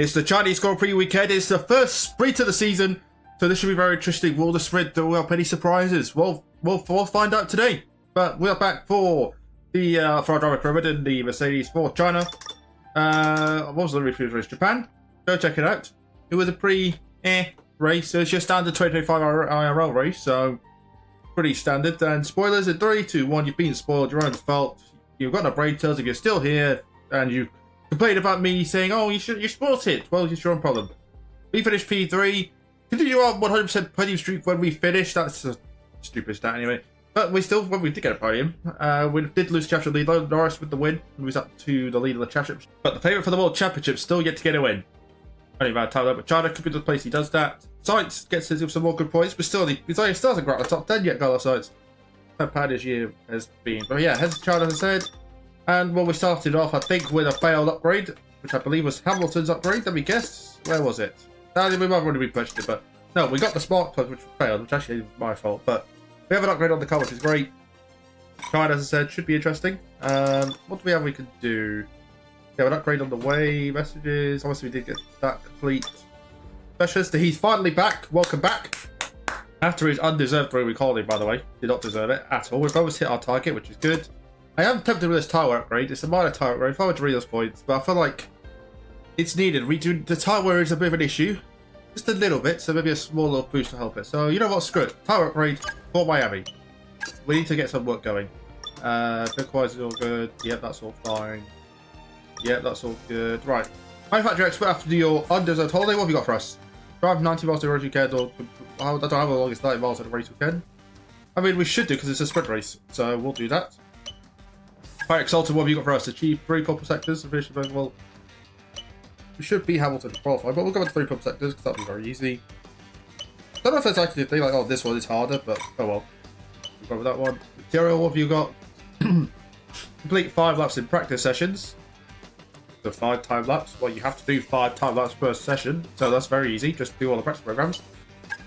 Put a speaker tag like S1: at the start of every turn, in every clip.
S1: It's the Chinese Grand Prix weekend. It's the first sprint of the season, so this should be very interesting. Will the sprint throw up any surprises? We'll find out today. But we are back for the for our driver pyramid in the Mercedes for China. What was the race? Japan. Go check it out. It was a pretty race. So it's your standard 2025 IRL race, so pretty standard. And spoilers in 3, 2, 1. You've been spoiled. Your own fault. You've got no brain cells if you're still here, and you complained about me saying, "Oh, you spoiled it." Well, it's your own problem. We finished P3. Continue our 100% podium streak when we finish. That's a stupid stat anyway. But we did get a podium. We did lose championship lead though. Norris with the win. He was up to the lead of the championship. But the favourite for the world championship still yet to get a win. Only about time though, but China could be the place he does that. Science gets his with some more good points, but still, he still hasn't got the top 10 yet, Carlos Science. How bad his year has been. But yeah, here's China, as I said. And well, we started off, I think, with a failed upgrade, which I believe was Hamilton's upgrade. Let me guess. Where was it? We might have already repurchased it, but no, we got the spark plug, which failed, which actually is my fault. But we have an upgrade on the car, which is great. China, as I said, should be interesting. What do we have we can do? We have an upgrade on the way. Messages. Obviously, we did get that complete. Specialist, he's finally back. Welcome back. After his undeserved recalling, by the way. Did not deserve it at all. We've almost hit our target, which is good. I am tempted with this tyre upgrade. It's a minor tyre upgrade. If I were to read those points, but I feel like it's needed. The tyre wear is a bit of an issue. Just a little bit, so maybe a small little boost to help it. So, you know what? Screw it. Tyre upgrade for Miami. We need to get some work going. Bitwise is all good. Yep, that's all fine. Yep, that's all good. Right. Manufacturer expert after your undeserved holiday. What have you got for us? Drive 90 miles to the race weekend, or I don't know how long it's 90 miles to the race weekend. I mean, we should do because it's a sprint race, so we'll do that. Fire Exalted, what have you got for us? Achieve 3 purple sectors. Well, we should be Hamilton to qualify, but we'll go with 3 purple sectors because that'll be very easy. I don't know if there's actually a thing like, oh, this one is harder, but oh well. We'll go with that one. Material, what have you got? Complete 5 laps in practice sessions. So 5 time laps. Well, you have to do 5 time laps per session, so that's very easy. Just do all the practice programs.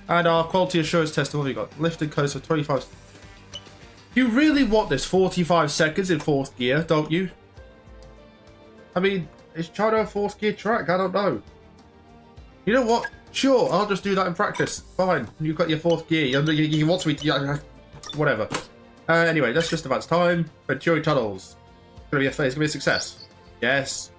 S1: And our quality assurance test, what have you got? Lift and coast for 25. You really want this 45 seconds in 4th gear, don't you? I mean, is China a 4th gear track? I don't know. You know what? Sure, I'll just do that in practice. Fine. You've got your 4th gear. You want to whatever. Anyway, that's just about time. Venturi tunnels. It's gonna be a success. Yes.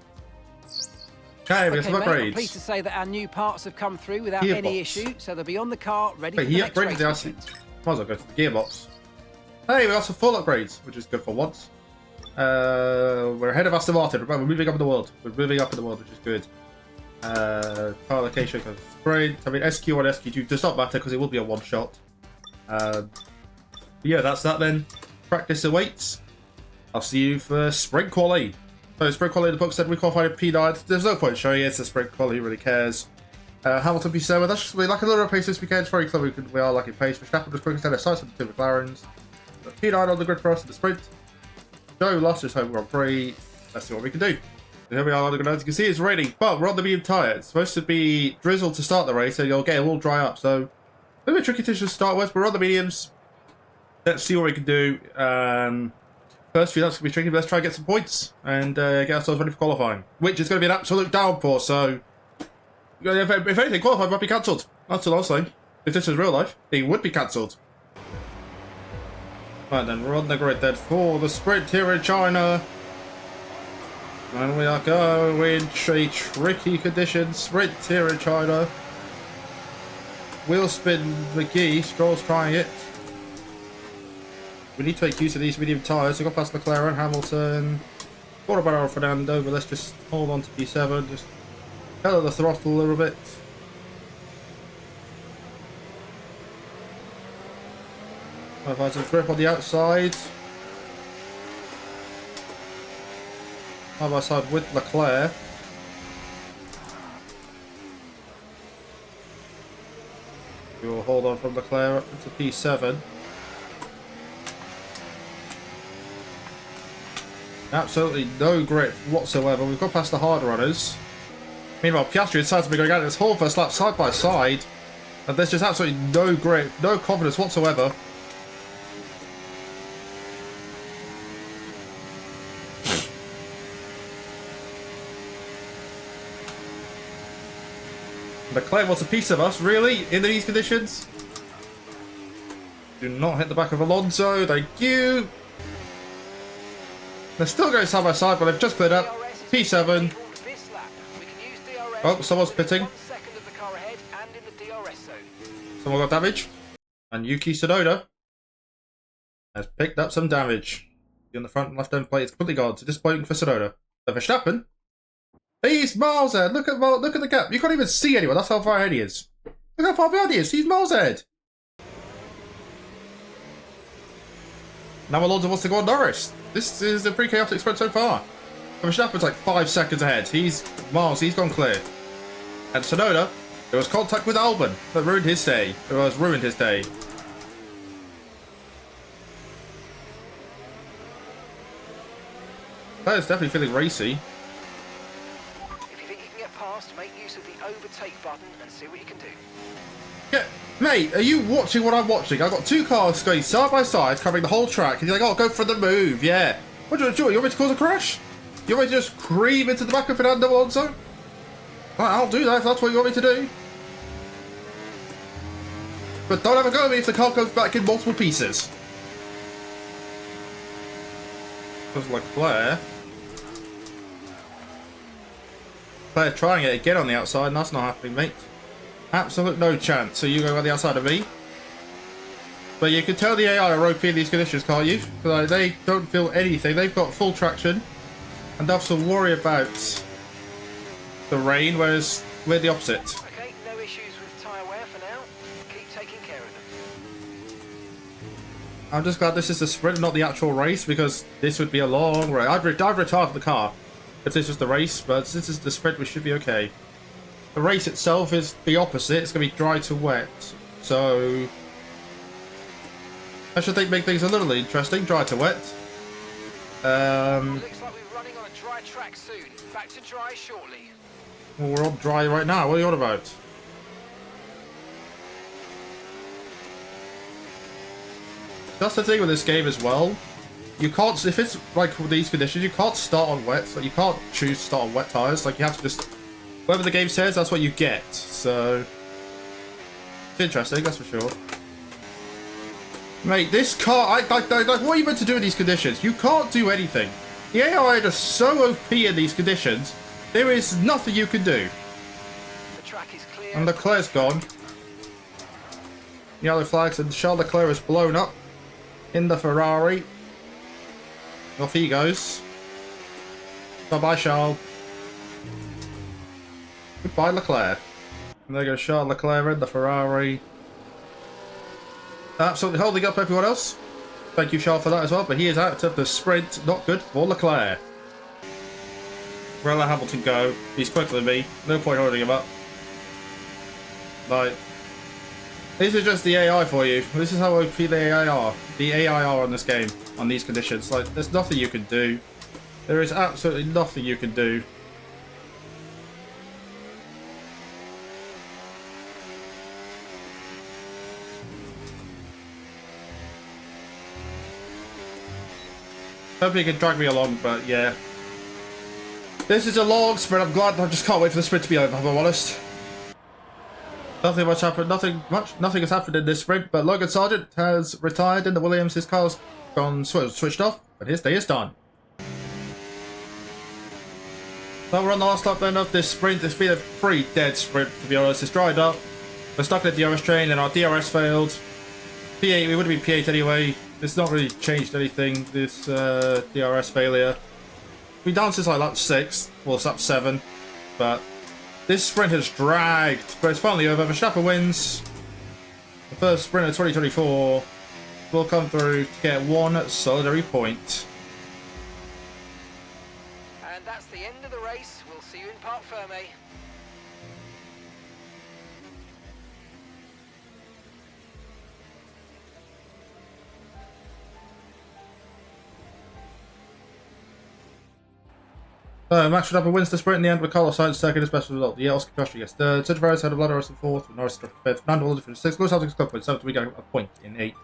S1: Okay, we have some upgrades.
S2: I'm pleased to say that our new parts have come through without any issue, so they'll be on the car ready for the next race.
S1: Might as well go to the gearbox. Hey, we got some full upgrades, which is good for once. We're ahead of Aston Martin. Remember, we're moving up in the world. We're moving up in the world, which is good. Car location goes sprint. I mean, SQ1, SQ2 does not matter because it will be a one-shot. Yeah, that's that then. Practice awaits. I'll see you for sprint quali. So sprint quali, the book said we qualified at P9. There's no point showing it. It's a sprint quali. Who really cares? Hamilton P7. That's just we like a little pace this weekend. It's very clever. We are lucky pace. Verstappen just quickly set a size with the 2 McLarens. P9 on the grid for us in the sprint. Joe lost his home Grand Prix. Let's see what we can do. And here we are on the grid. As you can see, it's raining, but we're on the medium tyre. It's supposed to be drizzle to start the race, so you'll get it all dry up. So a bit tricky to start with. We're on the mediums. Let's see what we can do. First few laps will be tricky. Let's try and get some points and get ourselves ready for qualifying, which is going to be an absolute downpour. So, if anything, qualifying might be cancelled. That's all I'll say. If this was real life, it would be cancelled. Right then, we're on the grid then for the sprint here in China. And we are going a tricky condition sprint here in China. Wheel spin McGee, Stroll's trying it. We need to make use of these medium tyres. We got past McLaren, Hamilton, Quarterbarrow, Fernando, but let's just hold on to P7. Just pedal the throttle a little bit. I'll find some grip on the outside. Side by side with Leclerc. We will hold on from Leclerc up to P7. Absolutely no grip whatsoever. We've got past the hard runners. Meanwhile, Piastri and Sainz have been going out in this whole first lap side by side. And there's just absolutely no grip, no confidence whatsoever. Leclerc wants a piece of us, really? In these conditions? Do not hit the back of Alonso, thank you. They're still going side by side, but they've just cleared up. P7. Oh, someone's pitting. Someone got damage. And Yuki Tsunoda has picked up some damage. On the front left-hand plate, it's completely gone. It's disappointing for Tsunoda. But Verstappen, he's miles ahead. Look at the gap. You can't even see anyone. That's how far ahead he is. Look how far behind he is. He's miles ahead. Now Alonso wants to go on Norris. This is a pretty chaotic sprint so far. Verstappen's like 5 seconds ahead. He's miles. He's gone clear. And Tsunoda, there was contact with Albon that ruined his day. It was ruined his day. That is definitely feeling racy.
S2: If you think you can get past, make use of the overtake button and see what you can do.
S1: Yeah, mate, are you watching what I'm watching? I've got 2 cars going side by side, covering the whole track, and you're like, oh, go for the move, yeah. What do you want? You want me to cause a crash? You want me to just cream into the back of Fernando Alonso? Well, I'll do that if that's what you want me to do. But don't have a go at me if the car goes back in multiple pieces. Because Leclerc trying it again on the outside, and that's not happening, mate. Absolute no chance. So you go on the outside of me. But you can tell the AI are OP in these conditions, can't you? Because they don't feel anything. They've got full traction. And don't have to worry about the rain, whereas we're the opposite.
S2: Okay, no issues with tyre wear for now. Keep taking care of them.
S1: I'm just glad this is the sprint, not the actual race, because this would be a long race. I'd retire the car if this was the race, but since it's the sprint, we should be okay. The race itself is the opposite. It's going to be dry to wet, so I should think make things a little interesting. Dry to wet.
S2: Looks like we're running on a dry track soon. Back to dry shortly.
S1: Well, we're on dry right now. What are you on about? That's the thing with this game as well. You can't, if it's like with these conditions, you can't start on wet. Like you can't choose to start on wet tires. Like you have to just, whatever the game says, that's what you get. So it's interesting, that's for sure. Mate, this car, like, what are you meant to do in these conditions? You can't do anything. The AI are so OP in these conditions. There is nothing you can do.
S2: The track is clear.
S1: And Leclerc's gone. Yellow flags, and Charles Leclerc is blown up in the Ferrari. Off he goes. Bye-bye, Charles. Goodbye, Leclerc. And there goes Charles Leclerc in the Ferrari. Absolutely holding up everyone else. Thank you, Charles, for that as well. But he is out of the sprint. Not good for Leclerc. We'll let Hamilton go. He's quicker than me. No point holding him up. Like, this is just the AI for you. This is how OP the AI are. The AI are on this game, on these conditions. Like, there's nothing you can do. There is absolutely nothing you can do. Hopefully you can drag me along, but yeah. This is a long sprint. I'm glad. I just can't wait for the sprint to be over, if I'm honest. Nothing much happened. Nothing has happened in this sprint, but Logan Sargent has retired in the Williams. His car's gone switched off, but his day is done. So we're on the last lap then of this sprint. It's been a pretty dead sprint, to be honest. It's dried up. We're stuck in the DRS train, and our DRS failed. P8, we would have been P8 anyway. It's not really changed anything, this DRS failure. We down since like lap 6, well it's lap 7, but this sprint has dragged, but it's finally over. Verstappen wins. The first sprint of 2024 will come through to get one solitary point.
S2: And that's the end of the race. We'll see you in Parc Fermé.
S1: Max Verstappen wins the sprint in the end with Carlos Sainz second, his best result. The Oscar Piastri gets third. Sergio Perez had a blood race in fourth, with Norris struck fifth. Fernando Alonso finished sixth. Lewis Hamilton's club with seventh. We got a point in eighth.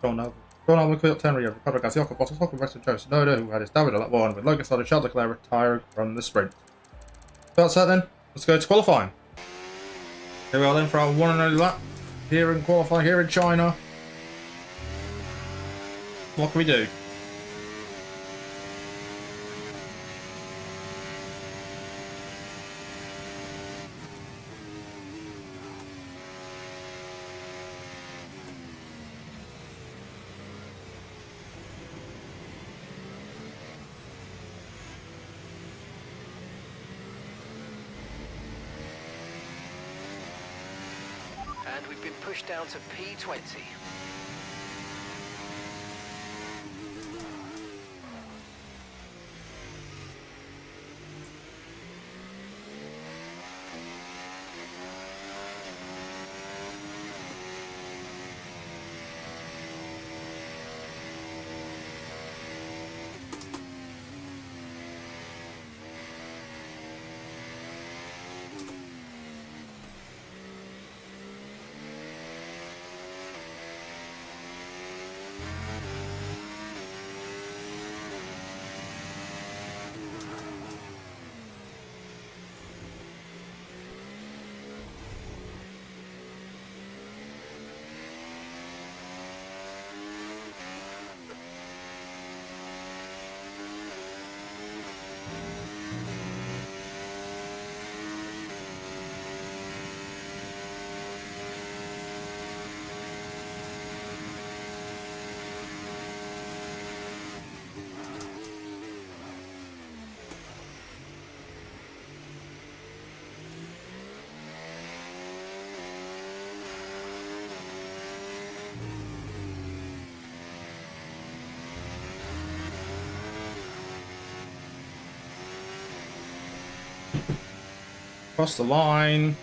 S1: John Albon cleared up 10. Ricardo Garcia, Bottas, Hulkenberg, Racing Joe Tsunoda, who had his damage at lap 1, with Logan Sargent, Charles Leclerc retired from the sprint. So that's that then. Let's go to qualifying. Here we are then for our one and only lap here in qualifying here in China. What can we do?
S2: And we've been pushed down to P20.
S1: Across the line.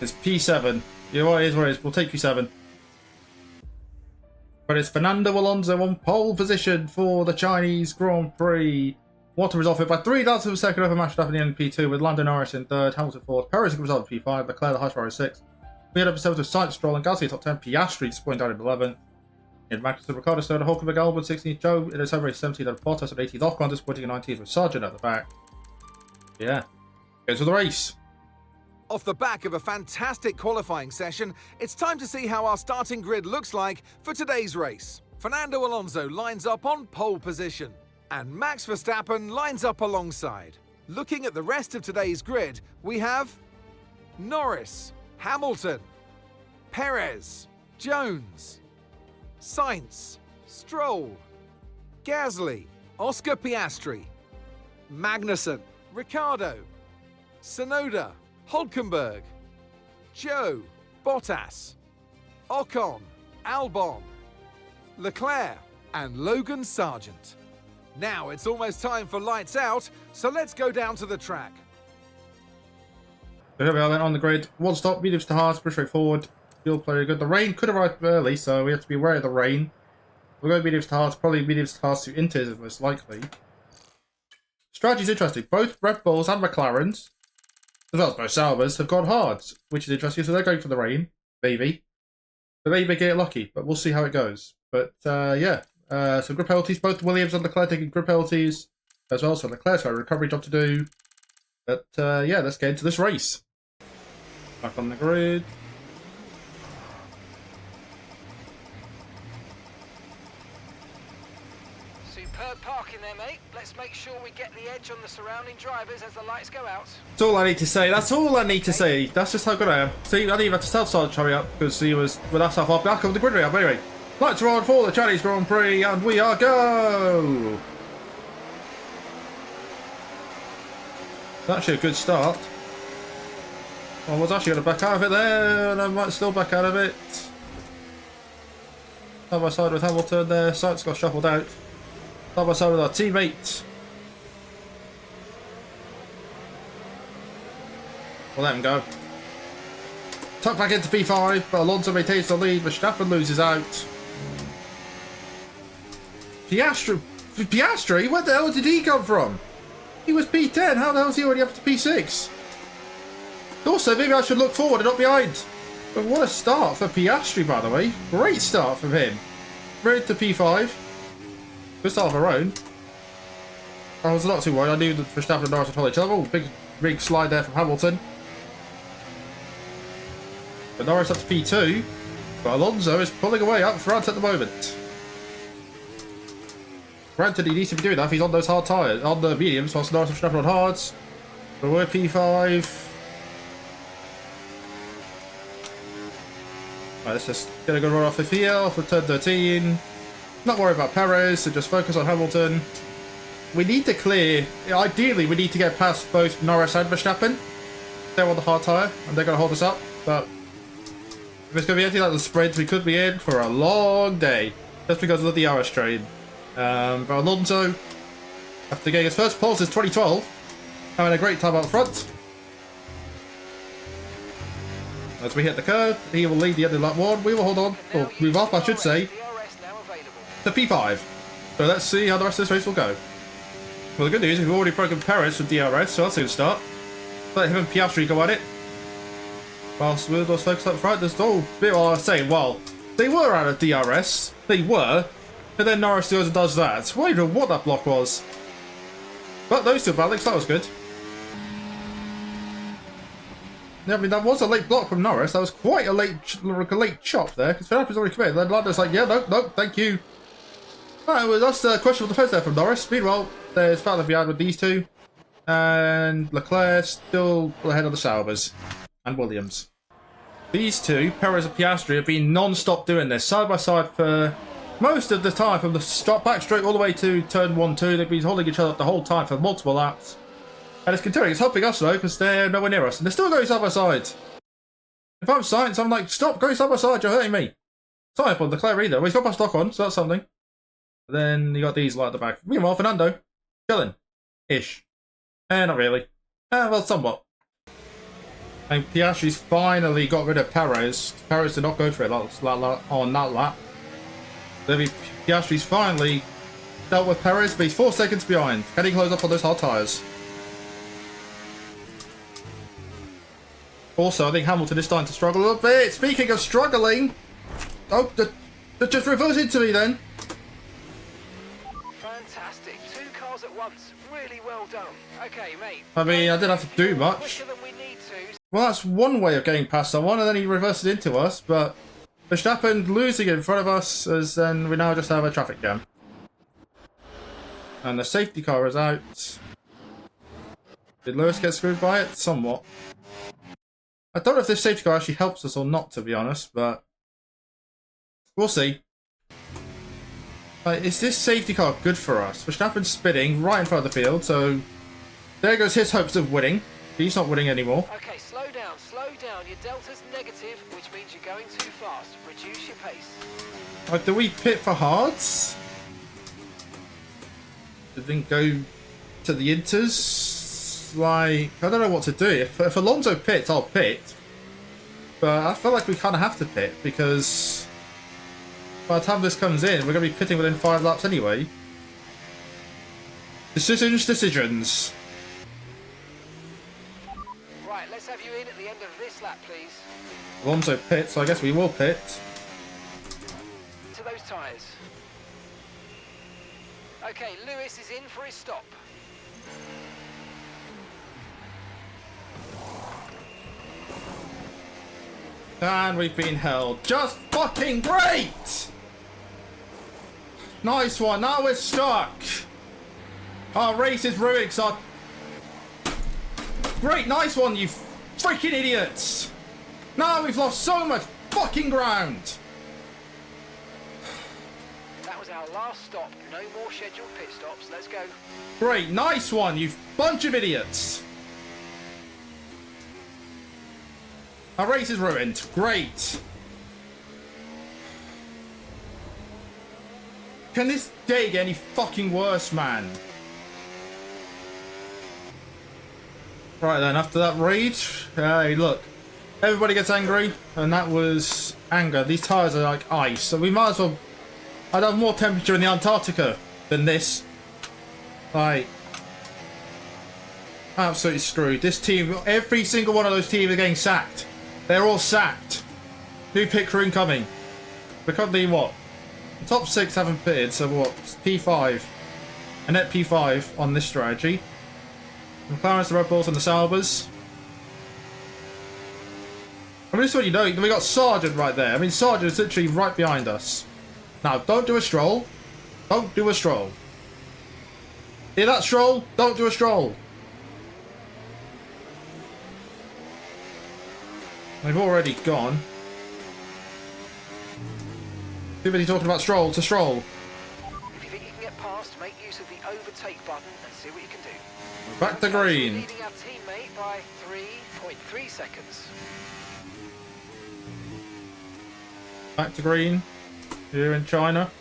S1: It's P7. You know what it is, what it is. We'll take P7. But it's Fernando Alonso on pole position for the Chinese Grand Prix. Water was off it by 3/10 of a second over Verstappen in P2 with Lando Norris in third, Hamilton fourth, Perez in result in P5, Leclerc the highest rider 6. We had episodes of Sainz, Stroll and Gasly top 10, Piastri disappointing down in 11th. In Magnussen, Ricciardo third, Hulkenberg, Albon 16th, Joe in his over 17th, and Bottas at 18th, Ocon disappointing in 19th with Sargent at the back. Yeah. Goes to the race.
S3: Off the back of a fantastic qualifying session, it's time to see how our starting grid looks like for today's race. Fernando Alonso lines up on pole position, and Max Verstappen lines up alongside. Looking at the rest of today's grid, we have Norris, Hamilton, Perez, Jones, Sainz, Stroll, Gasly, Oscar Piastri, Magnussen, Ricciardo, Tsunoda, Hulkenberg, Joe, Bottas, Ocon, Albon, Leclerc, and Logan Sargent. Now it's almost time for lights out, so let's go down to the track.
S1: So here we are then on the grid. One stop, mediums to hards, pretty straightforward. Fuel pretty good. The rain could arrive early, so we have to be wary of the rain. We'll go mediums to hards, probably mediums to hards to inters is most likely. Strategy's interesting. Both Red Bulls and McLarens, as well as both Saubers, have gone hards, which is interesting. So they're going for the rain, maybe. But maybe they get lucky, but we'll see how it goes. But yeah, so grid penalties, both Williams and Leclerc taking grid penalties as well. So Leclerc's got a recovery job to do. But yeah, let's get into this race. Back on the grid.
S2: Superb parking there, mate. Let's make sure we get the edge on the surrounding drivers as the lights go out.
S1: That's all I need to say. That's all I need to say. That's just how good I am. See, I didn't even have to tell Sarge to hurry up because he was with us half back of the grid rail. But anyway, lights are on for the Chinese Grand Prix, and we are go. That's actually a good start. I was actually going to back out of it there, and I might still back out of it. Side by side with Hamilton there. Sainz got shuffled out. Side by side with our teammate. We'll let him go. Tuck back into P5, but Alonso maintains the lead. Verstappen loses out. Piastri? Where the hell did he come from? He was P10. How the hell is he already up to P6? Also, maybe I should look forward and not behind. But what a start for Piastri, by the way. Great start from him. Right to P5. Good start of our own. I was not too worried. I knew that Verstappen and Norris would follow each other. Oh, big slide there from Hamilton. But Norris up to P2. But Alonso is pulling away up front at the moment. Granted, he needs to be doing that if he's on those hard tyres, on the mediums, whilst Norris is strapping on hards. But we're P5. Right, let's just get a good run off of here for turn 13. Not worry about Perez, so just focus on Hamilton. We need to clear, ideally we need to get past both Norris and Verstappen. They're on the hard tyre and they're going to hold us up, but if it's going to be anything like the sprint, we could be in for a long day just because of the DRS train. But Alonso, after getting his first pole since 2012, having a great time out front. As we hit the curve, he will lead the end of lap 1. We will hold on, or move off I should say, to P5. So let's see how the rest of this race will go. Well, the good news is we've already broken Perez with DRS, so that's a good start. Let him and Piastri go at it. Whilst we're those folks up front, there's no bit I was saying, well, they were out of DRS. They were. And then Norris goes and does that. I don't know what that block was. But those two Alex, that was good. Yeah, I mean, that was a late block from Norris. That was quite a late chop there, because Verstappen's already committed. Then Lando's like, yeah, no, thank you. Alright, well, that's the questionable defense there from Norris. Meanwhile, there's battle behind with these two. And Leclerc still ahead of the Saubers. And Williams. These two, Perez and Piastri, have been non-stop doing this, side by side for most of the time, from the back straight all the way to turn 1-2. They've been holding each other up the whole time for multiple laps. And it's continuing. It's helping us though, because they're nowhere near us. And they're still going side by side. If I'm Sainz, I'm like, stop going side by side, you're hurting me. It's not on Leclerc either. Well, he's got my stock on, so that's something. Then you got these light at the back. Meanwhile, Fernando, chilling. Ish. Not really. Well, somewhat. And Piastri's finally got rid of Perez. Perez did not go for it on that lap. Then Piastri's finally dealt with Perez, but he's 4 seconds behind. Can he close up on those hard tyres? Also, I think Hamilton is starting to struggle a little bit. Speaking of struggling, oh, just reverse into me then.
S2: Fantastic. 2 cars at once. Really well done. Okay, mate.
S1: I mean, I didn't have to do much. Well, that's one way of getting past someone, and then he reversed it into us, but Verstappen losing in front of us, as then we now just have a traffic jam. And the safety car is out. Did Lewis get screwed by it? Somewhat. I don't know if this safety car actually helps us or not, to be honest, but we'll see. Is this safety car good for us? Verstappen's spinning right in front of the field, so there goes his hopes of winning. He's not winning anymore.
S2: Okay, slow down. Your delta's negative, which means you're going too fast. Reduce your pace.
S1: Do we pit for hards? Then go to the inters? Like, I don't know what to do. If Alonso pits, I'll pit. But I feel like we kind of have to pit, because by the time this comes in, we're going to be pitting within 5 laps anyway. Decisions.
S2: Right, let's have you in at the end of this lap, please.
S1: Alonso pits, so I guess we will pit.
S2: To those tyres. Okay, Lewis is in for his stop.
S1: And we've been held. Just fucking great! Nice one, now we're stuck. Our race is ruined, so... Great, nice one, you freaking idiots! Now we've lost so much fucking ground!
S2: That was our last stop. No more scheduled pit stops. Let's go.
S1: Great, nice one, you bunch of idiots! Our race is ruined. Great. Can this day get any fucking worse, man? Right then, after that rage, hey, look. Everybody gets angry, and that was anger. These tyres are like ice, so we might as well... I'd have more temperature in the Antarctica than this. Like... Absolutely screwed. This team, every single one of those teams are getting sacked. They're all sacked. New pit crew incoming. We're currently what? The top 6 haven't pitted, so what? P5. A net P5 on this strategy. McLaren's, the Red Bulls and the Saubers. I mean, just so you know, we got Sergeant right there. I mean, Sergeant is literally right behind us. Now, don't do a stroll. Don't do a stroll. Hear that, stroll? Don't do a stroll. They've already gone. Too busy talking about stroll to stroll.
S2: If you think you can get past, make use of the overtake button and see what you can do.
S1: Back to green.
S2: Leading our teammate by 3.3 seconds.
S1: Back to green. Here in China.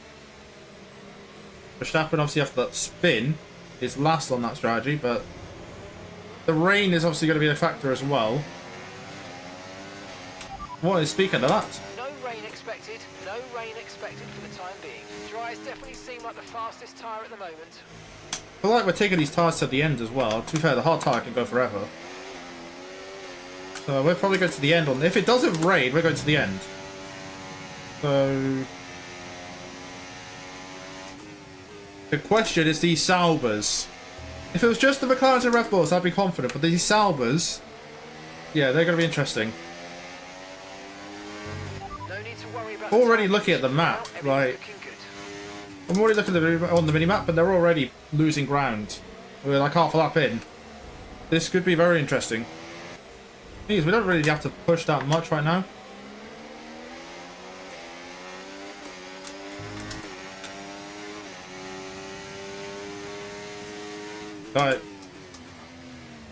S1: Verstappen obviously after that spin is last on that strategy, but the rain is obviously going to be a factor as well. What is speaking of that?
S2: No rain expected. No rain expected for the time being. Dries definitely seem like the fastest tyre at the moment.
S1: I feel like we're taking these tyres to the end as well. To be fair, the hard tyre can go forever. So we're probably going to the end on... If it doesn't rain, we're going to the end. So... The question is these Saubers. If it was just the McLarens and Red Bulls, I'd be confident. But these Saubers... Yeah, they're going to be interesting.
S2: No need to worry about
S1: Already looking at the map, like... I'm already looking on the mini-map, but they're already losing ground. We're like half a lap in. This could be very interesting. Please, we don't really have to push that much right now. Right.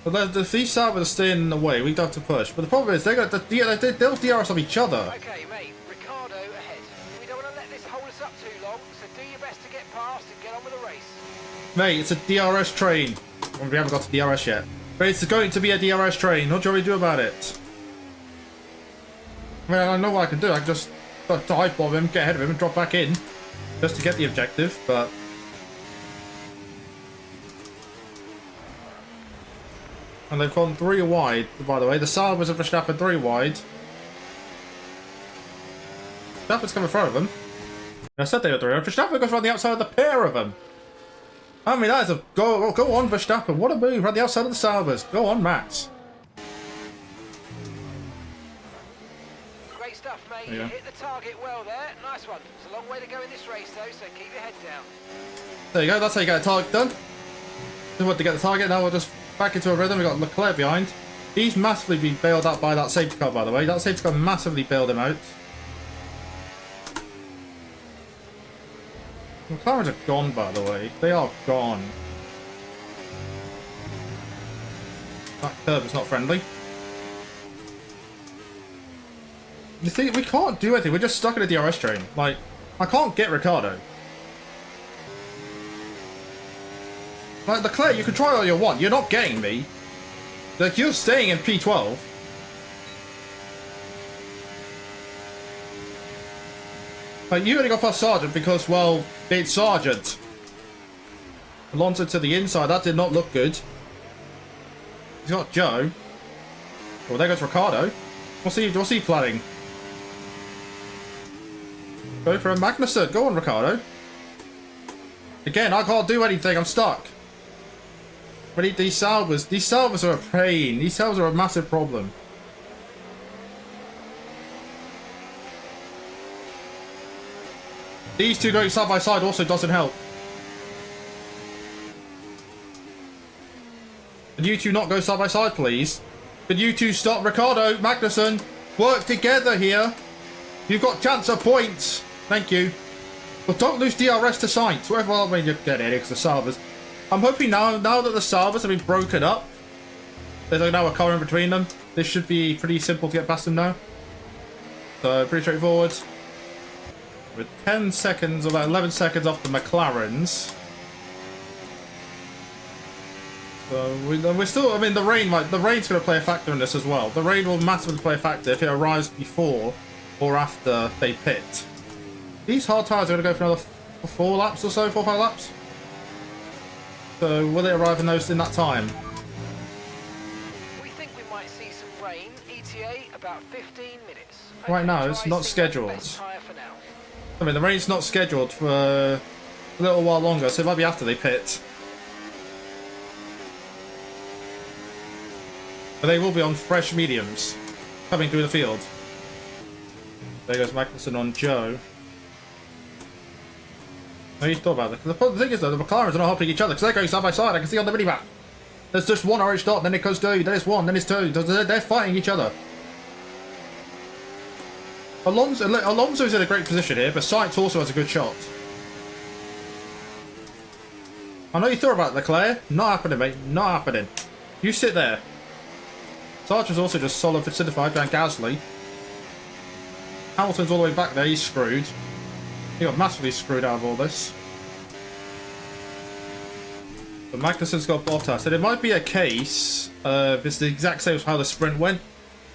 S1: But if these Saubers are staying in the way, we don't have to push. But the problem is, they'll DRS off each other.
S2: Okay, mate. Ricardo ahead. We don't want to let this hold us up too long, so do your best to get past and get on with the race.
S1: Mate, it's a DRS train. Well, we haven't got to DRS yet. But it's going to be a DRS train. What do you want me to do about it? I mean, I know what I can do. I can just dive bomb him, get ahead of him, and drop back in. Just to get the objective, but... And they've gone 3 wide, by the way. The Saubers of Verstappen 3 wide. Verstappen's coming in front of them. I said they were 3 wide. Verstappen goes around the outside of the pair of them. I mean, that is a... Go on, Verstappen. What a move. Around the outside of the Saubers. Go on, Max.
S2: Great stuff, mate. You hit the target well there. Nice one. It's a long way to go in this race, though, so keep your head down.
S1: There you go. That's how you get a target done. Just want to get the target. Now we'll just... Back into a rhythm, we got Leclerc behind. He's massively been bailed out by that safety car, by the way. That safety car massively bailed him out. McLarens are gone, by the way. They are gone. That curb is not friendly. You see, we can't do anything. We're just stuck in a DRS train. Like, I can't get Ricardo. Like, Leclerc, you can try all you want. You're not getting me. Like, you're staying in P12. Like, you only got past Sargent because, well, it's Sargent. Alonso to the inside. That did not look good. He's got Joe. Well, there goes Ricardo. What's he planning? Go for a Magnussen. Go on, Ricardo. Again, I can't do anything. I'm stuck. But these Saubers are a pain. These Saubers are a massive problem. These two going side by side also doesn't help. Can you two not go side by side, please? Can you two stop? Ricardo, Magnussen, work together here. You've got chance of points. Thank you. But don't lose DRS to Sainz. Whatever, I mean, you get it because the Saubers. I'm hoping now that the Saubers have been broken up, there's now a car in between them. This should be pretty simple to get past them now. So, pretty straightforward. With 10 seconds, about 11 seconds off the McLarens. So, we're still, I mean, the rain's going to play a factor in this as well. The rain will massively play a factor if it arrives before or after they pit. These hard tyres are going to go for another 4 laps or so, 4 or 5 laps. So will they arrive in that time?
S2: We think we might see some rain. ETA about 15 minutes.
S1: Right now, it's not scheduled. I mean, the rain's not scheduled for a little while longer, so it might be after they pit. But they will be on fresh mediums. coming through the field. There goes Magnussen on Joe. No, you thought about it. The thing is, though, the McLarens are not helping each other because they're going side by side. I can see on the minimap. There's just one orange dot, then it goes two, then it's one, then it's two. They're fighting each other. Alonso's in a great position here, but Sainz also has a good shot. I know you thought about Leclerc. Not happening, mate. Not happening. You sit there. Sargent's also just solid for solidified down Gasly. Hamilton's all the way back there. He's screwed. He got massively screwed out of all this. But Magnussen's got Bottas. And it might be a case it's the exact same as how the sprint went.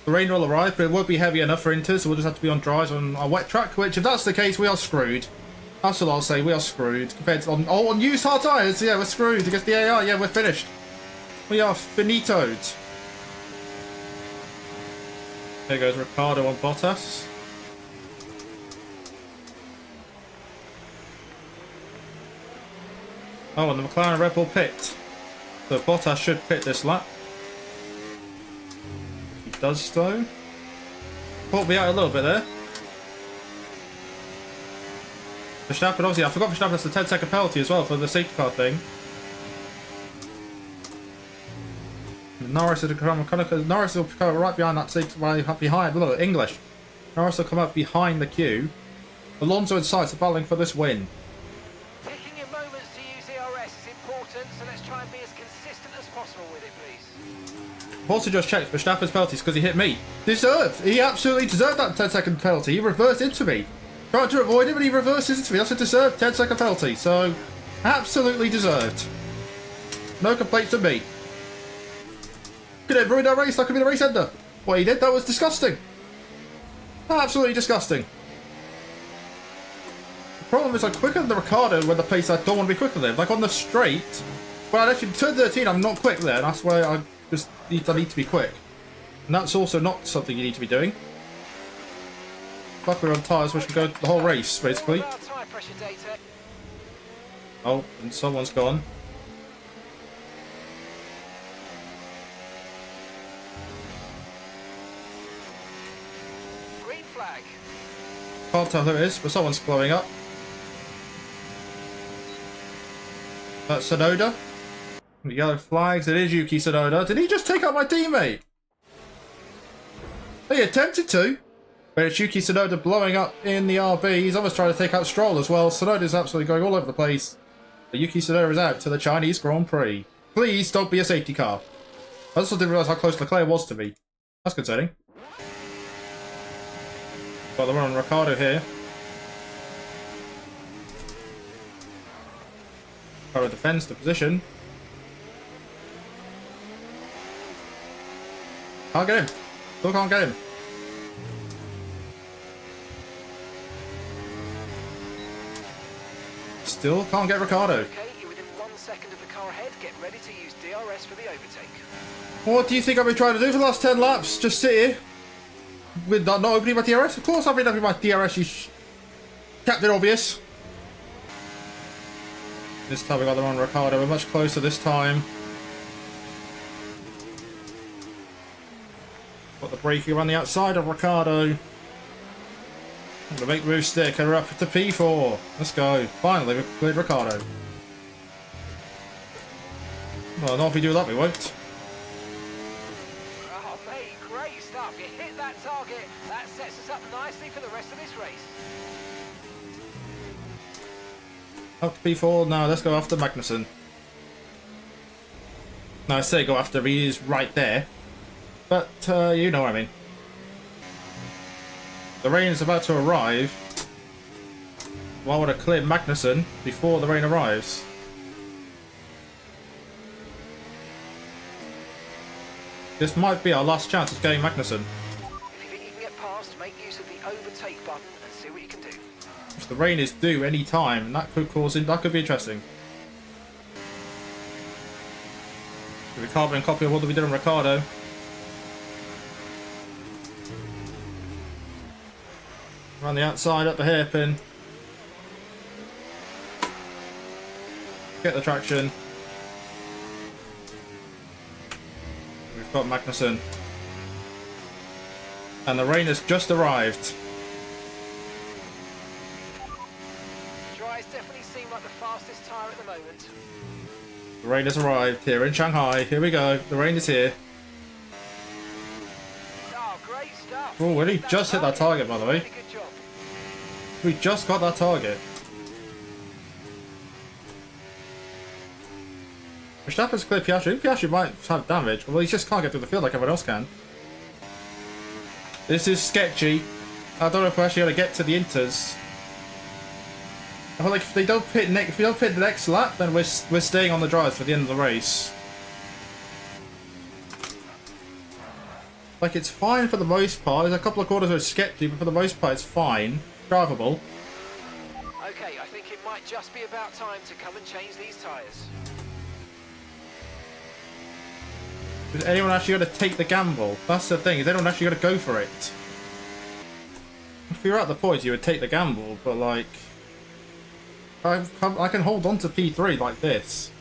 S1: The rain will arrive, but it won't be heavy enough for Inter, so we'll just have to be on dries on a wet track, which, if that's the case, we are screwed. That's what I'll say, we are screwed. Compared to on used hard tyres, yeah, we're screwed. Against the AI, yeah, we're finished. We are finitoed. There goes Ricciardo on Bottas. Oh, and the McLaren Red Bull pit. So Bottas should pit this lap. He does so. Caught me out a little bit there. Verstappen, obviously, I forgot Verstappen has the 10-second penalty as well for the safety car thing. Norris will come right behind that safety behind. Look, English. Norris will come up behind the queue. Alonso and Sainz are battling for this win.
S2: Picking your moments to use DRS is important, so let's try and be as consistent as possible with it, please.
S1: I've also just checked Verstappen's penalties because he hit me. Deserved. He absolutely deserved that 10-second penalty. He reversed into me. Tried to avoid it, but he reverses into me. That's a deserved 10-second penalty. So, absolutely deserved. No complaints from me. Could have ruined our race. That could be the race ender. What he did, that was disgusting. Absolutely disgusting. The problem is I'm quicker than the Ricciardo when the pace I don't want to be quicker than. Like on the straight, well, actually, turn 13, I'm not quick there. And that's why I just need to be quick. And that's also not something you need to be doing. Luckily we're on tyres which can go the whole race, basically. Oh, and someone's gone.
S2: Green flag.
S1: Can't tell who it is, but someone's blowing up. That's Tsunoda. The yellow flags, it is Yuki Tsunoda. Did he just take out my teammate? He attempted to. But it's Yuki Tsunoda blowing up in the RB. He's almost trying to take out Stroll as well. Tsunoda's absolutely going all over the place. But Yuki Tsunoda is out to the Chinese Grand Prix. Please don't be a safety car. I also didn't realise how close Leclerc was to me. That's concerning. Got the one on Ricciardo here. Ricciardo defends the position. Can't get him. Still can't get him. Still can't get Ricciardo.
S2: Okay, you're within 1 second of the car ahead. Get ready to use DRS for the overtake.
S1: What do you think I've been trying to do for the last 10 laps? Just sit here? With not opening my DRS? Of course I've been opening my DRS, you Captain Obvious. This time we got them on Ricciardo. We're much closer this time. Got the braking around the outside of Ricciardo. I'm going to make the move stick and we're up to P4. Let's go. Finally, we've cleared Ricciardo. Well, not if we do that, we won't.
S2: Oh, mate, great stuff. You hit that target. That sets us up nicely for the rest of this race.
S1: Up to P4. Now, let's go after Magnussen. Now, I say go after, he is right there. But, you know what I mean. The rain is about to arrive. Well, I want to clear Magnussen before the rain arrives. This might be our last chance of getting Magnussen.
S2: If you think you can get past, make use of the overtake button and see what you can do.
S1: If the rain is due any time, that could be interesting. If we carbon copy of what we did on Ricciardo. Around the outside, up the hairpin. Get the traction. We've got Magnussen. And the rain has just arrived.
S2: Dries definitely seem like the fastest tyre at the moment.
S1: The rain has arrived here in Shanghai. Here we go. The rain is here.
S2: Oh, great stuff.
S1: Oh, we only just hit that target, by the way.
S2: Really good job.
S1: We just got that target. Verstappen's clear Piastri. Piastri might have damage, well, he just can't get through the field like everyone else can. This is sketchy. I don't know if we're actually going to get to the Inters. I feel like if we don't pit the next lap, then we're staying on the drives for the end of the race. Like, it's fine for the most part. There's a couple of corners where it's sketchy, but for the most part, it's fine. Drivable.
S2: Okay, I think it might just be about time to come and change these tyres.
S1: Is anyone actually going to take the gamble? That's the thing. Is anyone actually going to go for it? If you're at the point, you would take the gamble, but like, I can hold on to P3 like this.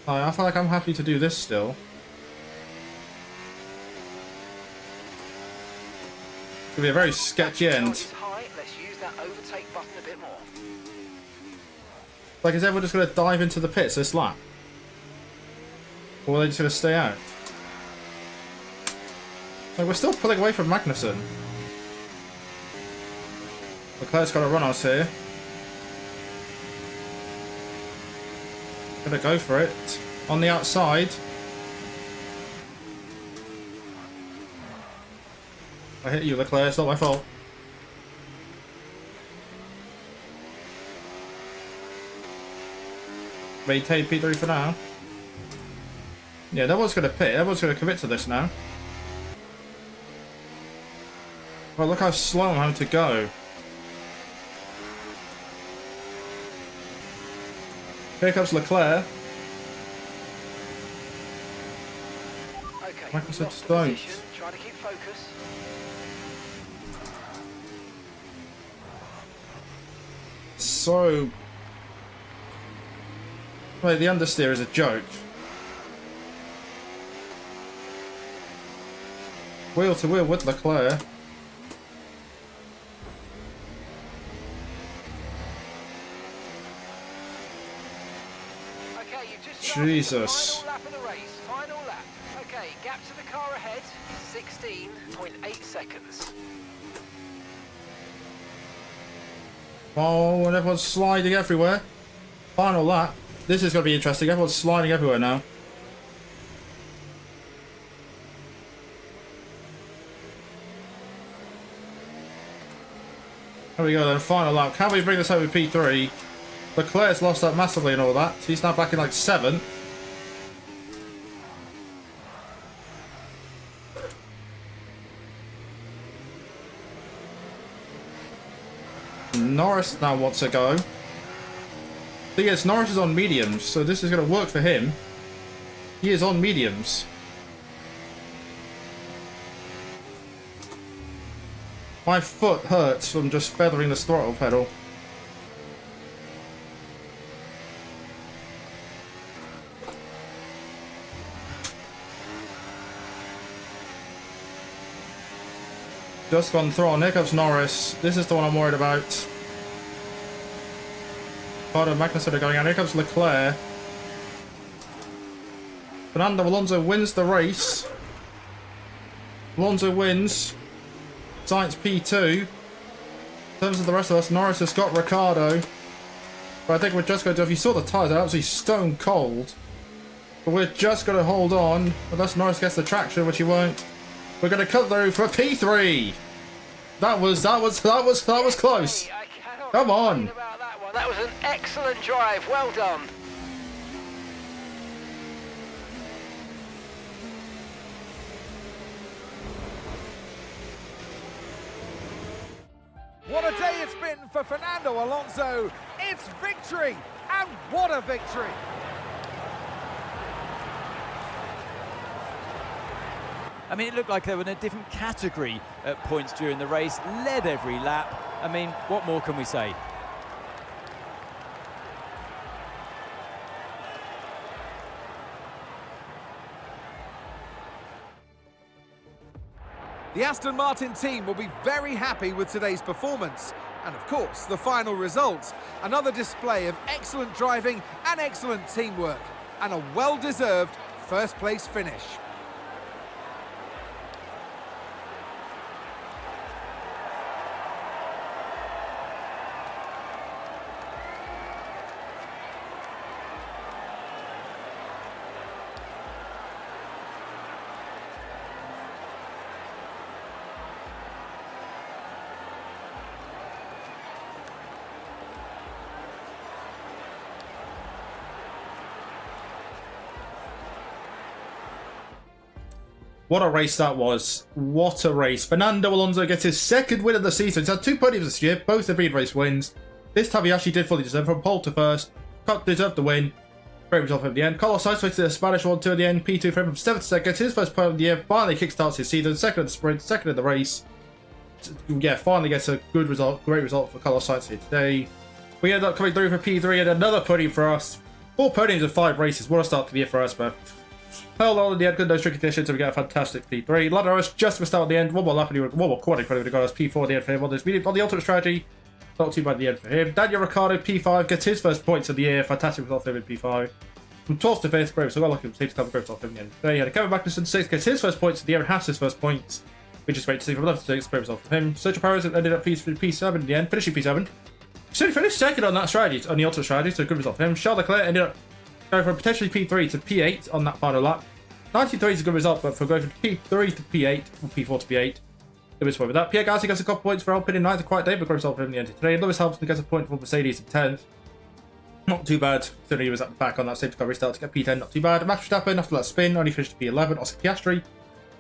S1: I feel like I'm happy to do this still. It's going to be a very sketchy end.
S2: High. Let's use that overtake button a bit more.
S1: Like, is everyone just going to dive into the pits this lap? Or are they just going to stay out? Like, we're still pulling away from Magnussen. Leclerc's got to run us here. Gonna go for it. On the outside. I hit you, Leclerc. It's not my fault. Maintain P3 for now. Yeah, no one's going to pit. Everyone's going to commit to this now. Well, look how slow I'm having to go. Here comes Leclerc.
S2: Okay,
S1: Magnussen
S2: lost
S1: just
S2: the
S1: don't.
S2: position. Try to keep focus.
S1: So... Wait, the understeer is a joke. Wheel to wheel with Leclerc.
S2: Okay, you've just
S1: Jesus.
S2: final lap of the race. Final lap. Okay, gap to the car ahead, 16.8 seconds.
S1: Oh, and everyone's sliding everywhere. Final lap. This is going to be interesting. Everyone's sliding everywhere now. There we go then, final lap. Can we bring this over P3? Leclerc's lost that massively and all that. He's now back in like 7th. Norris now wants to go. Thing is, Norris is on mediums, so this is going to work for him. He is on mediums. My foot hurts from just feathering the throttle pedal. Just gone through. Here comes Norris. This is the one I'm worried about. Ricardo and Magnussen are going out. Here comes Leclerc. Fernando Alonso wins the race. Alonso wins. Sainz P2. In terms of the rest of us, Norris has got Ricardo. But I think we're just going to... If you saw the tyres, they're absolutely stone cold. But we're just going to hold on. Unless Norris gets the traction, which he won't. We're going to cut through for P3. That was close.
S2: Hey, I cannot
S1: Come on.
S2: complain about that one. That was an excellent drive. Well done.
S3: What a day it's been for Fernando Alonso. It's victory, and what a victory.
S4: I mean, it looked like they were in a different category at points during the race, led every lap. I mean, what more can we say?
S3: The Aston Martin team will be very happy with today's performance. And of course, the final result. Another display of excellent driving and excellent teamwork. And a well-deserved first place finish.
S1: What a race that was. What a race. Fernando Alonso gets his second win of the season. He's had 2 podiums this year, both have been race wins. This time he actually did fully deserve from pole to first. Deserved the win. Great result for him at the end. Carlos Sainz went to the Spanish 1-2 at the end. P2 for him from 7th to 2nd. His first podium of the year. Finally kickstarts his season. Second in the sprint, second in the race. Yeah, finally gets a good result. Great result for Carlos Sainz here today. We ended up coming through for P3 and another podium for us. 4 podiums in 5 races. What a start to the year for us, but held on in the end, good those tricky conditions, so we get a fantastic P3. Lando Norris just missed out at the end, one more lap and one more quality would have got us P4 at the end for him on this medium. On the ultimate strategy, not too bad at the end for him. Daniel Ricciardo, P5, gets his first points of the year, fantastic result for him in P5. From 12th to 5th, great, so well lucky to take a great result for him again. Today, had Kevin Magnussen, 6th, gets his first points of the year and has his first points, which is great to see from 11th to 6th, great result for him. Sergio Perez ended up P7 in the end, finishing P7. So he finished second on that strategy, on the ultimate strategy, so good result for him. Charles Leclerc ended up going from potentially P3 to P8 on that final lap. 93 is a good result, but for going from P3 to P8, or P4 to P8, there was with that. Pierre Gasly gets a couple points for Alpine in 9th, a quiet day, but good result for him in the end of today. Lewis Hamilton gets a point for Mercedes in 10th. Not too bad, considering he was at the back on that safety car restart to get P10, not too bad. Max Verstappen, after that spin, only finished P11. Oscar Piastri,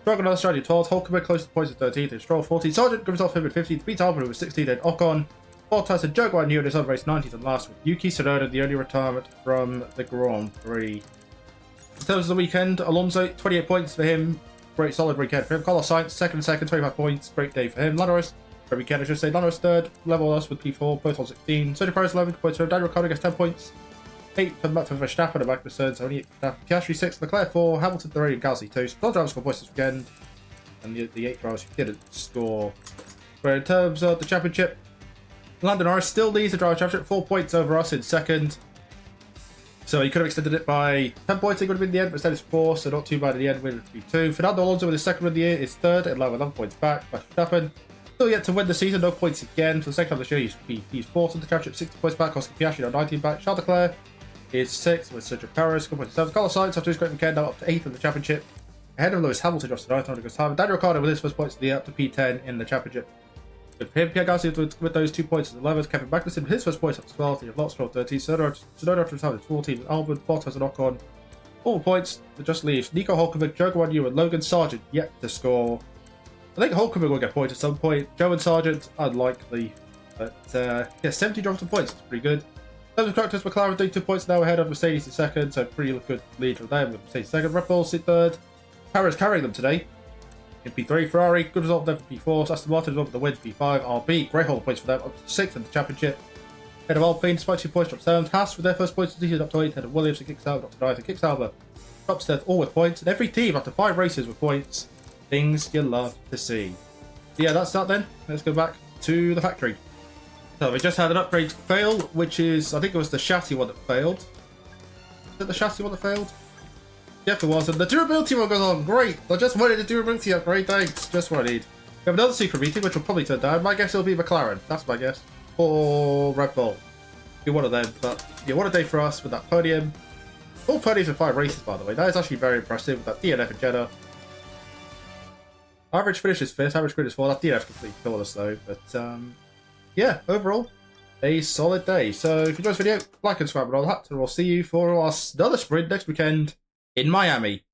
S1: Dragon on the strategy 12th. Hulkenberg close to the points at 13th, and Stroll 14th. Sargent, good result for him at 15th. Pete Albon was 16th, and Ocon. Bottas and Jaguar New in his other race 19th and last with Yuki Tsunoda, the only retirement from the Grand Prix. In terms of the weekend, Alonso, 28 points for him. Great solid weekend for him. Carlos Sainz, second, 25 points. Great day for him. Lando Norris, great weekend, I should say. Lando Norris third, level us with P4, both on 16. Sergio Perez 11 points for him. Daniel Ricciardo gets 10 points. 8 for Verstappen and Magnussen, so only 8 for Piastri 6, Leclerc 4, Hamilton 3, and Gasly 2. So 12 drivers scored points this weekend, and the 8 drivers who didn't score. But in terms of the championship, Lando Norris still leads the driver championship, 4 points over us in second. So he could have extended it by 10 points, it would have been the end, but instead it's 4, so not too bad at the end, win with 2. Fernando Alonso with his second win of the year is third, and 11 points back. Verstappen still yet to win the season, no points again. For the second time this year, he's fourth in the championship, 60 points back. Oscar Piastri on 19 back. Charles Leclerc is 6th with Sergio Perez, good points 7th. Carlos Sainz after his great weekend, now up to 8th in the championship. Ahead of Lewis Hamilton, just to 9th on a good time. Daniel Ricciardo with his first points of the year, up to P10 in the championship. Good for him. Pierre Gasly with those 2 points at 11th. Kevin Magnussen with his first points up to 12th. He had lots of 13th. Tsunoda after retirement at 14th. Albon, Bottas, and Ocon. 4 points that just leaves Nico Hulkenberg, Joe Guanyu, and Logan Sargent yet to score. I think Hulkenberg will get points at some point. Joe and Sargent, unlikely. But yeah, 70 drops of points. That's pretty good. In terms of characters, McLaren doing 2 points now ahead of Mercedes in second. So pretty good lead from them with Mercedes second. Red Bull sit third. Perez carrying them today. In P3, Ferrari, good result for them for P4. Aston Martin over the win for P5. RB, great hold of points for them, up to 6th in the championship. Head of Alpine, despite 2 points, drops 7th. Haas with their first points of the season up to 8th. Head of Williams and kicks out, up to 9th. And kicks Albert, drops 10th, all with points. And every team after 5 races with points. Things you love to see. So yeah, that's that then. Let's go back to the factory. So we just had an upgrade fail, which is, I think it was the chassis one that failed. Is it the chassis one that failed? Yep, it was. And the durability one goes on. Great. I just wanted a durability upgrade. Thanks. Just what I need. We have another secret meeting, which will probably turn down. My guess it'll be McLaren. That's my guess. Or Red Bull. Be one of them. But yeah, what a day for us with that podium. All podiums in 5 races, by the way. That is actually very impressive with that DNF in Jeddah. Average finish is 5th. Average grid is 4th. That DNF completely killed us, though. But yeah, overall, a solid day. So if you enjoyed this video, like and subscribe and all that. And we'll see you for another sprint next weekend in Miami.